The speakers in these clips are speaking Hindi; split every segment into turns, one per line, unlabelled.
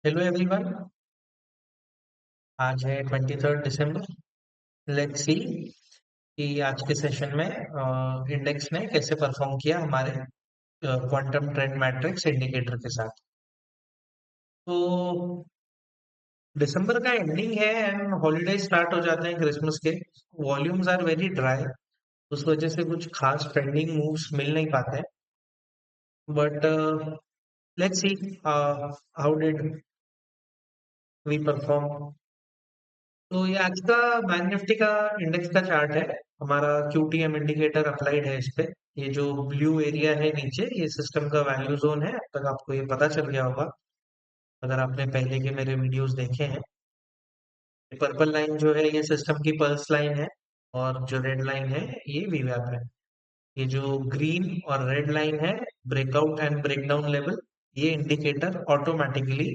Hello everyone. आज है 23 दिसंबर। लेट्स सी कि आज के सेशन में इंडेक्स ने कैसे परफॉर्म किया हमारे क्वांटम ट्रेंड मैट्रिक्स इंडिकेटर के साथ। तो दिसंबर का एंडिंग है एंड हॉलीडे स्टार्ट हो जाते हैं क्रिसमस के। Volumes are very dry. उस वजह से कुछ खास ट्रेंडिंग मूव्स मिल नहीं पाते हैं। But let's see how did we perform. तो ये आज का बैंक निफ्टी का इंडेक्स का चार्ट है। हमारा QTM इंडिकेटर अप्लाइड है इस पे। ये जो ब्लू एरिया है नीचे, ये सिस्टम का वैल्यू जोन है। अब तक आपको ये पता चल गया होगा अगर आपने पहले के मेरे वीडियोस देखे हैं। पर्पल लाइन जो है ये सिस्टम की पल्स लाइन है, और जो रेड लाइन है ये वीवैप है। ये जो ग्रीन और रेड लाइन है, ब्रेकआउट एंड ब्रेकडाउन लेवल, ये इंडिकेटर ऑटोमेटिकली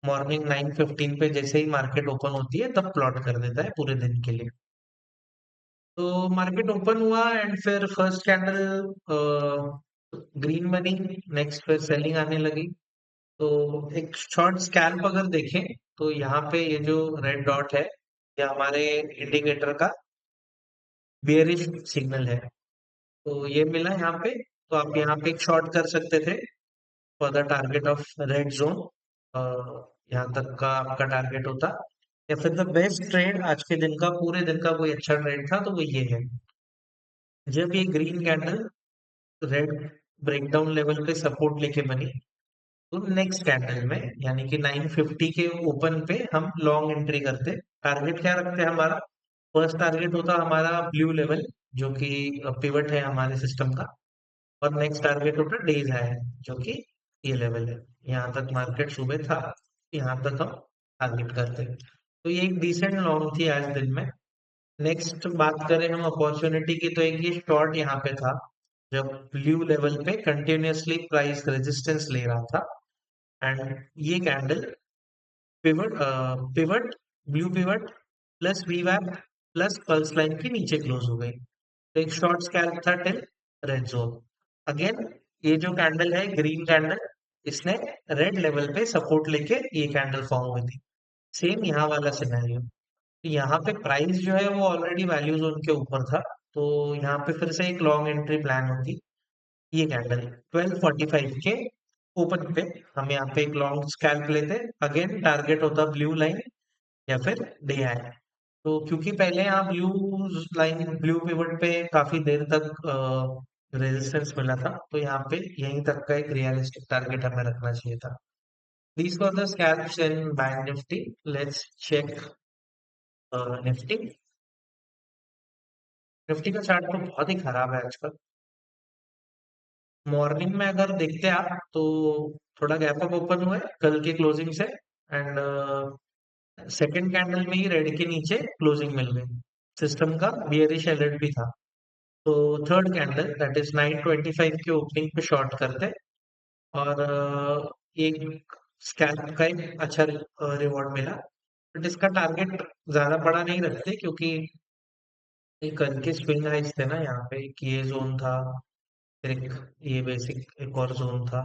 मॉर्निंग 9:15 पे जैसे ही मार्केट ओपन होती है तब प्लॉट कर देता है पूरे दिन के लिए। तो मार्केट ओपन हुआ एंड फिर फर्स्ट कैंडल ग्रीन बनी। नेक्स्ट फिर सेलिंग आने लगी। तो एक शॉर्ट स्कैल्प अगर देखें तो यहाँ पे ये जो रेड डॉट है, ये हमारे इंडिकेटर का बियरिश सिग्नल है। तो ये मिला यहाँ पे, तो आप यहाँ पे एक शॉर्ट कर सकते थे for the target of red zone. यहाँ तक का आपका टारगेट होता। या फिर द बेस्ट ट्रेड आज के दिन का, पूरे दिन का कोई अच्छा ट्रेड था तो वो ये है। जब ये green candle red breakdown level पे सपोर्ट लेके बनी, तो नेक्स्ट कैंडल में यानी कि 950 के ओपन पे हम लॉन्ग एंट्री करते। टारगेट क्या रखते हैं हमारा? फर्स्ट टारगेट होता हमारा ब्लू लेवल, जो कि पिवट है हमारे सिस्टम का। और नेक्स्ट टारगेट होता डेज हाई, जो कि ये लेवल है। यहाँ तक मार्केट सुबह था, यहाँ तक हम टारगेट करते। तो ये एक डिसेंट लॉन्ग थी आज दिन में। नेक्स्ट बात करें हम अपॉर्चुनिटी की, तो एक ये शॉर्ट यहाँ पे था जब ब्लू लेवल पे कंटिन्यूअसली प्राइस रेजिस्टेंस ले रहा था। एंड ये candle pivot pivot blue pivot plus वीवैप प्लस पल्स लाइन के नीचे क्लोज हो गई। तो एक शॉर्ट स्कैल्प था टिल रेड जोन। अगेन ये जो कैंडल है ग्रीन कैंडल, इसने रेड लेवल पे सपोर्ट लेके ये कैंडल फॉर्म हुई थी। सेम यहाँ वाला सिनेरियो। यहाँ पे प्राइस जो है वो ऑलरेडी वैल्यू जोन के ऊपर था। तो यहाँ पे फिर से एक लॉन्ग एंट्री प्लान होती। ये कैंडल 12:45 के ओपन पे हम यहाँ पे एक लॉन्ग स्कैल्प लेते। अगेन टारगेट होता ब्लू लाइन या फिर डे हाई। तो क्योंकि पहले यहाँ ब्लू लाइन ब्लू पिवट पे काफी देर तक रेजिस्टेंस मिला था, तो यहाँ पे यहीं तक का एक रियलिस्टिक टारगेट हमें रखना चाहिए था। These were the scalps in Bank Nifty. Let's check Nifty. Nifty का चार्ट तो बहुत ही खराब है आजकल। मॉर्निंग में अगर देखते हैं आप तो थोड़ा गैप अप ओपन हुआ है कल के क्लोजिंग से। एंड सेकंड कैंडल में ही रेड के नीचे क्लोजिंग मिल गई। सिस्टम का बियरिश अलर्ट भी था। तो थर्ड कैंडल दैट इज 9:25 के ओपनिंग पे शॉर्ट करते। और एक स्कैल्प का एक अच्छा रिवॉर्ड मिला। बट इसका टारगेट ज्यादा बड़ा नहीं रखते, क्योंकि ये कल के स्विंग हाइस थे ना, यहाँ पे एक ये जोन था, फिर एक ये बेसिक एक और जोन था।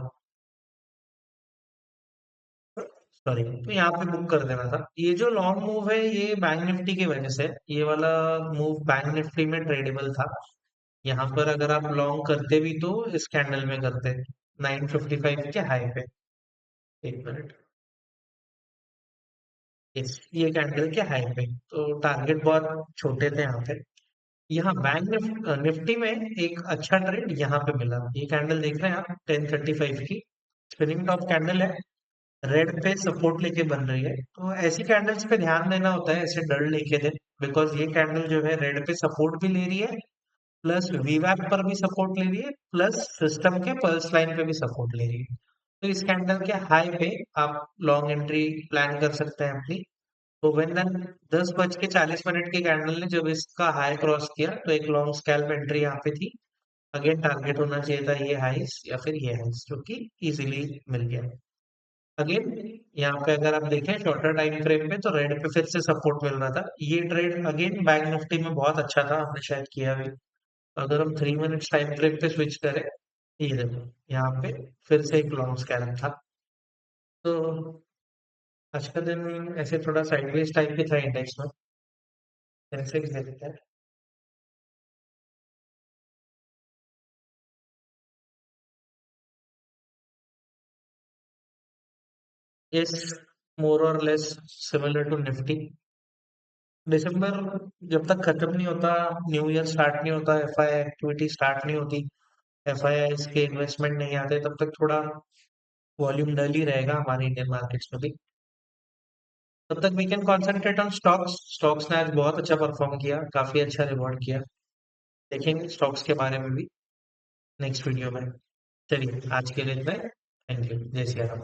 सॉरी, तो यहाँ पे बुक कर देना था। ये जो लॉन्ग मूव है ये बैंक निफ्टी की वजह से, ये वाला मूव बैंक निफ्टी में ट्रेडेबल था। यहाँ पर अगर आप लॉन्ग करते भी तो इस कैंडल में करते 9:55 के हाई पे। एक मिनट। ये कैंडल के हाई पे तो टारगेट बहुत छोटे थे यहाँ पे। यहाँ बैंक निफ्टी में एक अच्छा ट्रेड यहाँ पे मिला। ये कैंडल देख रहे हैं आप 10:35 की स्पिनिंग टॉप कैंडल है। रेड पे सपोर्ट लेके बन रही है, तो ऐसी कैंडल्स पे ध्यान देना होता है ऐसे डर लेके दिन। बिकॉज ये कैंडल जो है रेड पे सपोर्ट भी ले रही है, प्लस वीवैप पर भी सपोर्ट ले रही है, प्लस सिस्टम के पल्स लाइन पे भी सपोर्ट ले रही है। तो इस कैंडल के हाई पे आप लॉन्ग एंट्री प्लान कर सकते हैं अपनी। तो व्हेन देन 10:40 के कैंडल ने जब इसका हाई क्रॉस किया तो एक लॉन्ग स्कैल्प एंट्री यहाँ पे थी। अगेन टारगेट होना चाहिए था ये हाइस या फिर ये हाइस, जो कि इजीली मिल गया। अगेन यहाँ पे अगर आप देखें शॉर्टर टाइम फ्रेम पे, तो रेड पे फिर से सपोर्ट मिल रहा था। ये ट्रेड अगेन बैंक निफ्टी में बहुत अच्छा था, हमने शायद किया भी। अगर हम 3 मिनट्स टाइम फ्रेम पे स्विच करें, ये देखो यहाँ पे फिर से एक लॉन्ग स्कैल्प था। तो आज का दिन ऐसे थोड़ा साइडवेज टाइप की था इंडेक्स में। सेंसेक्स देखते हैं। इज मोर और लेस सिमिलर टू निफ्टी। दिसंबर जब तक खत्म नहीं होता, न्यू ईयर स्टार्ट नहीं होता, एफआई एक्टिविटी स्टार्ट नहीं होती, एफआई के इन्वेस्टमेंट नहीं आते, तब तक थोड़ा वॉल्यूम डल ही रहेगा हमारे इंडियन मार्केट्स में भी। तब तक we can concentrate on stocks. Stocks ने आज बहुत अच्छा परफॉर्म किया, काफी अच्छा रिवॉर्ड किया। देखेंगे स्टॉक्स के बारे में भी नेक्स्ट वीडियो में। चलिए आज के लिए इतना ही। Thank you. जय सिया राम।